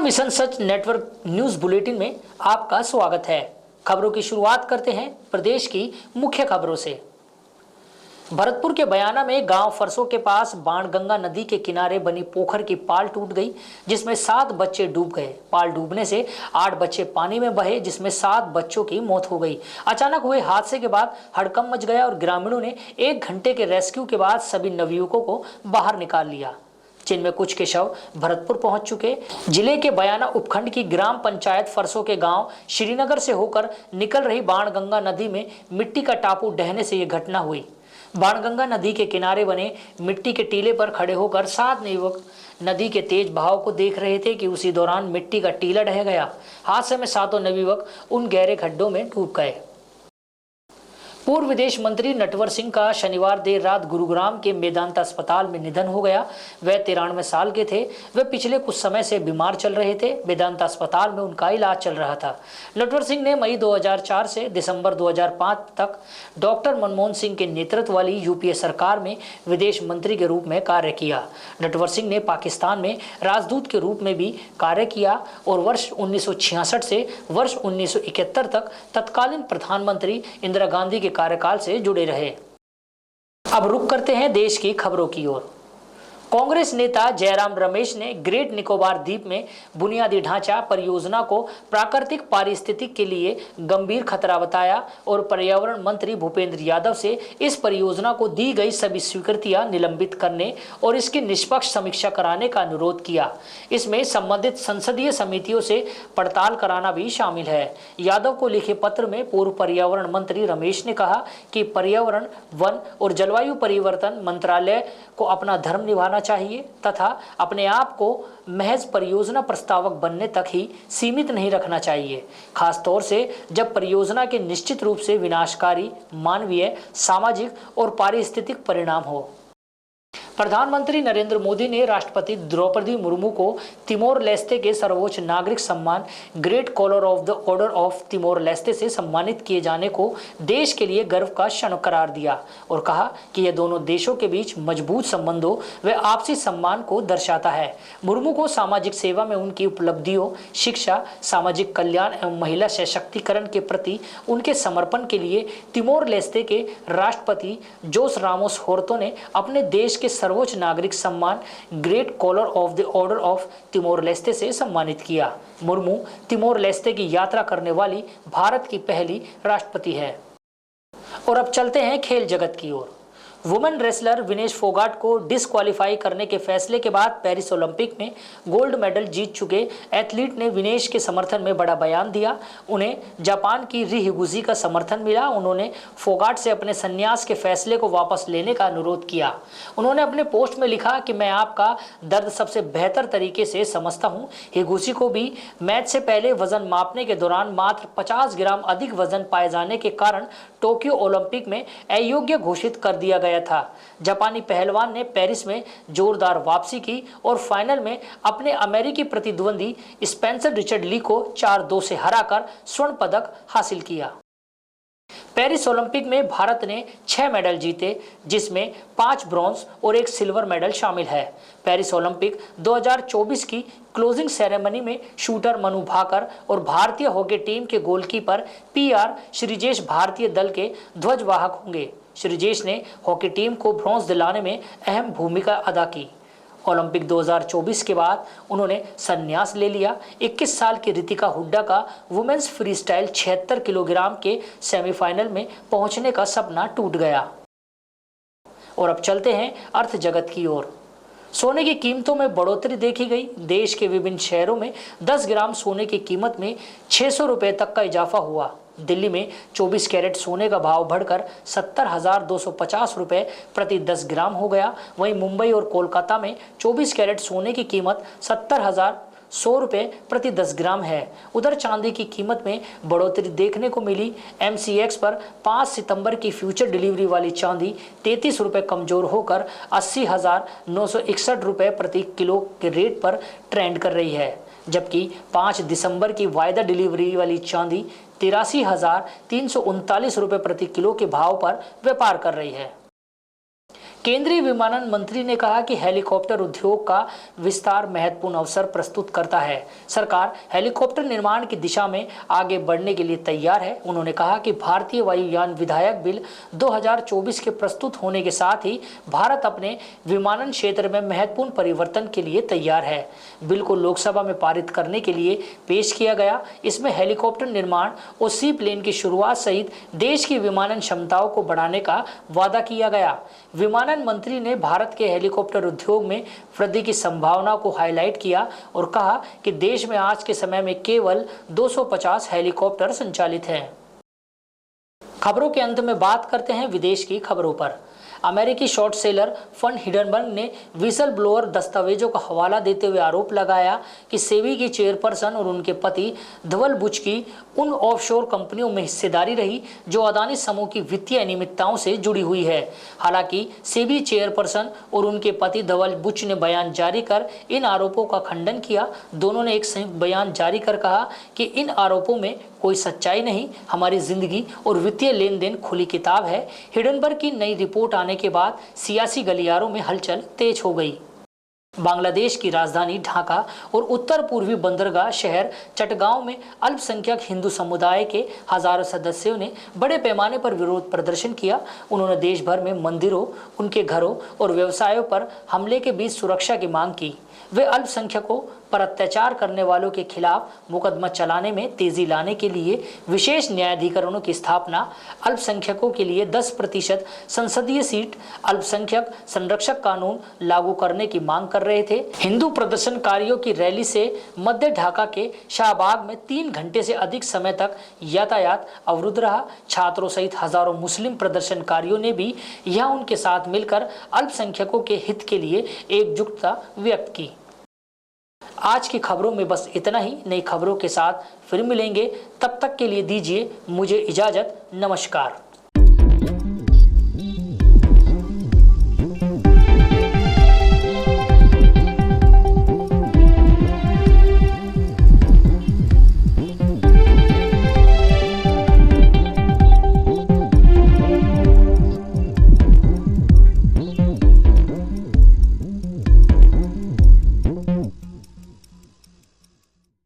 Mission सच network news bulletin में आपका स्वागत है। खबरों की शुरुआत करते हैं प्रदेश की मुख्य खबरों से। भरतपुर के बयाना में गांव फरसों के पास बाणगंगा नदी के किनारे बनी पोखर की पाल टूट गई, जिसमें 7 बच्चे डूब गए। पाल डूबने से 8 बच्चे पानी में बहे, जिसमें 7 बच्चों की मौत हो गई। अचानक हुए हादसे के बाद हड़कंप मच गया और ग्रामीणों ने 1 घंटे के रेस्क्यू के बाद सभी नवयुवकों को बाहर निकाल लिया, जिनमें कुछ के शव भरतपुर पहुंच चुके। जिले के बयाना उपखंड की ग्राम पंचायत फरसों के गांव श्रीनगर से होकर निकल रही बाणगंगा नदी में मिट्टी का टापू ढहने से यह घटना हुई। बाणगंगा नदी के किनारे बने मिट्टी के टीले पर खड़े होकर 7 युवक नदी के तेज बहाव को देख रहे थे कि उसी दौरान मिट्टी का टीला ढह गया। हादसे में 7 नवयुवक उन गहरे खड्डों में डूब गए। पूर्व विदेश मंत्री नटवर सिंह का शनिवार देर रात गुरुग्राम के मेदांता अस्पताल में निधन हो गया। वह 93 साल के थे। वे पिछले कुछ समय से बीमार चल रहे थे। मेदांता अस्पताल में उनका इलाज चल रहा था। नटवर सिंह ने मई 2004 से दिसंबर 2005 तक डॉक्टर मनमोहन सिंह के नेतृत्व वाली यूपीए सरकार में विदेश मंत्री के रूप में कार्य किया। नटवर सिंह ने पाकिस्तान में राजदूत के रूप में भी कार्य किया और वर्ष 1966 से वर्ष 1971 तक तत्कालीन प्रधानमंत्री इंदिरा गांधी के कार्यकाल से जुड़े रहे। अब रुक करते हैं देश की खबरों की ओर। कांग्रेस नेता जयराम रमेश ने ग्रेट निकोबार द्वीप में बुनियादी ढांचा परियोजना को प्राकृतिक पारिस्थितिकी के लिए गंभीर खतरा बताया और पर्यावरण मंत्री भूपेंद्र यादव से इस परियोजना को दी गई सभी स्वीकृतियां निलंबित करने और इसकी निष्पक्ष समीक्षा कराने का अनुरोध किया। इसमें संबंधित संसदीय समितियों से पड़ताल कराना भी शामिल है। यादव को लिखे पत्र में पूर्व पर्यावरण मंत्री रमेश ने कहा कि पर्यावरण, वन और जलवायु परिवर्तन मंत्रालय को अपना धर्म निभाना चाहिए तथा अपने आप को महज परियोजना प्रस्तावक बनने तक ही सीमित नहीं रखना चाहिए, खासतौर से जब परियोजना के निश्चित रूप से विनाशकारी मानवीय, सामाजिक और पारिस्थितिक परिणाम हो। प्रधानमंत्री नरेंद्र मोदी ने राष्ट्रपति द्रौपदी मुर्मू को तिमोर लेस्ते के सर्वोच्च नागरिक सम्मान great collar of the order of Timor Leste से सम्मानित किए जाने को देश के लिए गर्व का क्षण करार दिया और कहा कि यह दोनों देशों के बीच मजबूत संबंधों व आपसी सम्मान को दर्शाता है। मुर्मू को सामाजिक सेवा में उनकी उपलब्धियों, शिक्षा, सामाजिक कल्याण एवं महिला सशक्तिकरण के प्रति उनके समर्पण के लिए तिमोर लेस्ते के राष्ट्रपति जोस रामोस होर्तो ने अपने देश के सर्वोच्च नागरिक सम्मान great collar of the order of Timor Leste से सम्मानित किया। मुर्मू तिमोर लेस्ते की यात्रा करने वाली भारत की पहली राष्ट्रपति है। और अब चलते हैं खेल जगत की ओर। वुमेन रेसलर विनेश फोगाट को डिस्क्वालीफाई करने के फैसले के बाद पेरिस ओलंपिक में गोल्ड मेडल जीत चुके एथलीट ने विनेश के समर्थन में बड़ा बयान दिया। उन्हें जापान की री हिगुची का समर्थन मिला। उन्होंने फोगाट से अपने संन्यास के फैसले को वापस लेने का अनुरोध किया। उन्होंने अपने पोस्ट में लिखा कि मैं आपका दर्द सबसे बेहतर तरीके से समझता हूँ। हिगुची को भी मैच से पहले वजन मापने के दौरान मात्र 50 ग्राम अधिक वजन पाए जाने के कारण टोक्यो ओलंपिक में अयोग्य घोषित कर दिया गया था। जापानी पहलवान ने पेरिस में जोरदार वापसी की और फाइनल में अपने अमेरिकी प्रतिद्वंदी स्पेंसर रिचर्ड ली को 4-2 से हराकर स्वर्ण पदक हासिल किया। पेरिस ओलंपिक में भारत ने 6 मेडल जीते, जिसमें 5 ब्रॉन्ज और 1 सिल्वर मेडल शामिल है। पेरिस ओलंपिक 2024 की क्लोजिंग सेरेमनी में शूटर मनु भाकर और भारतीय हॉकी टीम के गोलकीपर पीआर श्रीजेश भारतीय दल के ध्वजवाहक होंगे। श्रीजेश ने हॉकी टीम को ब्रॉन्ज दिलाने में अहम भूमिका अदा की। ओलंपिक 2024 के बाद उन्होंने संन्यास ले लिया। 21 साल की रितिका हुड्डा का वुमेन्स फ्रीस्टाइल 76 किलोग्राम के सेमीफाइनल में पहुंचने का सपना टूट गया। और अब चलते हैं अर्थ जगत की ओर। सोने की कीमतों में बढ़ोतरी देखी गई। देश के विभिन्न शहरों में 10 ग्राम सोने की कीमत में 600 रुपये तक का इजाफा हुआ। दिल्ली में 24 कैरेट सोने का भाव बढ़कर 70,250 रुपये प्रति 10 ग्राम हो गया। वहीं मुंबई और कोलकाता में 24 कैरेट सोने की कीमत 70,100 रुपये प्रति 10 ग्राम है। उधर चांदी की कीमत में बढ़ोतरी देखने को मिली। MCX पर 5 सितंबर की फ्यूचर डिलीवरी वाली चांदी 33 रुपये कमजोर होकर 80,961 रुपये प्रति किलो के रेट पर ट्रेंड कर रही है, जबकि 5 दिसंबर की वायदा डिलीवरी वाली चांदी 83,339 रुपये प्रति किलो के भाव पर व्यापार कर रही है। केंद्रीय विमानन मंत्री ने कहा कि हेलीकॉप्टर उद्योग का विस्तार महत्वपूर्ण अवसर प्रस्तुत करता है। सरकार हेलीकॉप्टर निर्माण की दिशा में आगे बढ़ने के लिए तैयार है। उन्होंने कहा कि भारतीय वायुयान विधायक बिल 2024 के प्रस्तुत होने के साथ ही भारत अपने विमानन क्षेत्र में महत्वपूर्ण परिवर्तन के लिए तैयार है। बिल को लोकसभा में पारित करने के लिए पेश किया गया। इसमें हेलीकॉप्टर निर्माण और सी प्लेन की शुरुआत सहित देश की विमानन क्षमताओं को बढ़ाने का वादा किया गया। विमानन मंत्री ने भारत के हेलीकॉप्टर उद्योग में वृद्धि की संभावना को हाईलाइट किया और कहा कि देश में आज के समय में केवल 250 हेलीकॉप्टर संचालित हैं। खबरों के अंत में बात करते हैं विदेश की खबरों पर। अमेरिकी शॉर्ट सेलर फंड हिडनबर्ग ने विसल ब्लोअर दस्तावेजों का हवाला देते हुए आरोप लगाया कि सेबी की चेयरपर्सन और उनके पति धवल बुच की उन ऑफशोर कंपनियों में हिस्सेदारी रही जो अदानी समूह की वित्तीय अनियमितताओं से जुड़ी हुई है। हालांकि सेबी चेयरपर्सन और उनके पति धवल बुच ने बयान जारी कर इन आरोपों का खंडन किया। दोनों ने एक संयुक्त बयान जारी कर कहा कि इन आरोपों में कोई सच्चाई नहीं, हमारी जिंदगी और वित्तीय लेन देन खुली किताब है। हिडनबर्ग की नई रिपोर्ट आने के बाद सियासी गलियारों में हलचल तेज हो गई। बांग्लादेश की राजधानी ढाका और उत्तर पूर्वी बंदरगाह शहर चटगांव में अल्पसंख्यक हिंदू समुदाय के हजारों सदस्यों ने बड़े पैमाने पर विरोध प्रदर्शन किया। उन्होंने देश भर में मंदिरों, उनके घरों और व्यवसायों पर हमले के बीच सुरक्षा की मांग की। वे अल्पसंख्यकों पर अत्याचार करने वालों के खिलाफ मुकदमा चलाने में तेजी लाने के लिए विशेष न्यायाधिकरणों की स्थापना, अल्पसंख्यकों के लिए 10% संसदीय सीट, अल्पसंख्यक संरक्षक कानून लागू करने की मांग कर रहे थे। हिंदू प्रदर्शनकारियों की रैली से मध्य ढाका के शाहबाग में 3 घंटे से अधिक समय तक यातायात अवरुद्ध रहा। छात्रों सहित हजारों मुस्लिम प्रदर्शनकारियों ने भी यहां उनके साथ मिलकर अल्पसंख्यकों के हित के लिए एकजुटता व्यक्त की। आज की खबरों में बस इतना ही। नई खबरों के साथ फिर मिलेंगे, तब तक के लिए दीजिए मुझे इजाजत। नमस्कार।